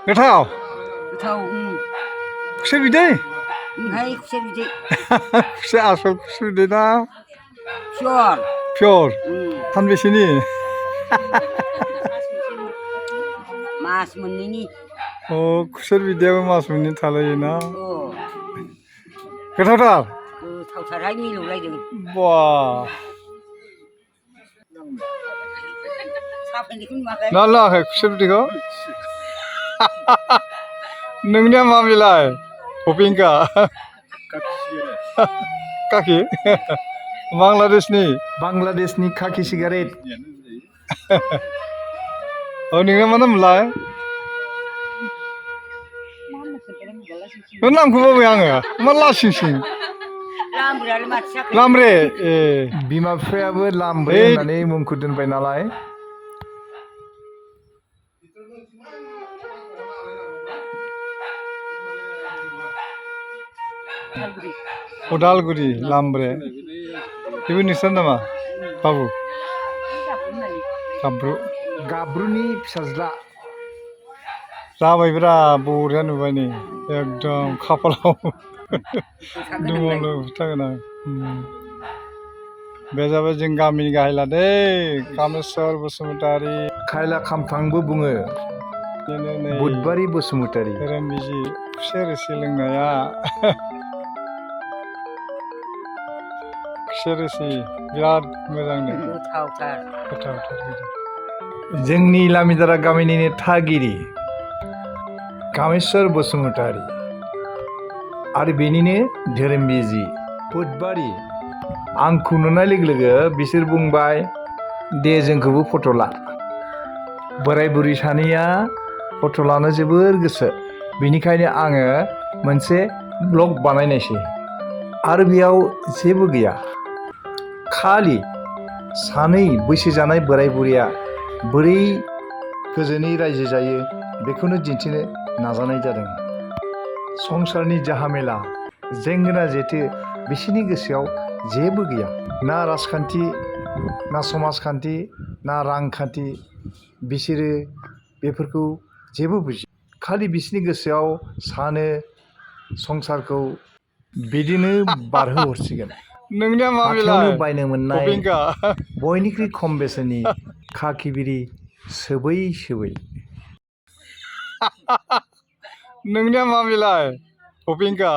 गोथाव गोथाव खुसेर बिदै हाय खुसेर बिदै खुसेर आसल खुसेर बिदै ना पियर सानबेसेनि मास मोननैनि अ खुसेर बिदैयाबो मास मोननै थालायोना गोथावथार गोथावथारहाय मिलौलायदों बा ना लाङाखै खुसेर बिदैखौ नोंनिया मा बेलाय हपिंका काकि बांलादेशनि काकि सिगारेट औ नोंना मा नामलाय नामखौ बावबाय आङो मा लासिंसिं लामब्रे ए बिमा बिफायाबो लामब्रे होननानै मुंखौ दोनबाय नालाय उदालगुरि लामब्रे बेबो नोंसोर नामा बाबु गाब्रुनि फिसाज्ला जाबायब्रा बरिया नुबाय नै एकदम खाफालाव दङल' खोथागोनां बे जाबाय जों गामिनि गाहायला दै कामेस्वर बसुमतारी खायला खामथांबो बुङो बुधबारि बसुमतारी धोरोम बिजि खुसेर रोसि लोंनाया खुसेर रोसि बिराद मोजां गोथावथार जोंनि लामिदारा गामिनिनो थागिरि कामेस्वर बसुमतारी आरो बेनिनो धोरोम बिजि बुधबारि आंखौ नुनाय लोगो लोगो बिसोर बुंबाय दे जोंखौबो फट' ला बोराय बुरि सानैया फट' लानो जोबोर गोसो बेनिखायनो आङो मोनसे ब्लग बानायनायसै आरो बेयाव जेबो गैया खालि सानै बैसो जानाय बोराय बुरिया बोरै गोजोनै रायजो जायो बेखौनो दिन्थिनो नाजानाय जादों संसारनि जाहामेला जेंगोना जेथो बिसोरनि गोसोआव जेबो गैया ना राजखान्थि ना समाजखान्थि ना रांखान्थि बिसोरो बेफोरखौ जेबो बुजिया खालि बिसोरनि गोसोआव सानो संसारखौ बिदिनो बारहोहरसिगोन हाथायावनो बायनो मोननाय बयनिख्रुइ खम बेसेननि खाखि बिरि सोबै सोबै नोंनिया मा बेलाय हपिंका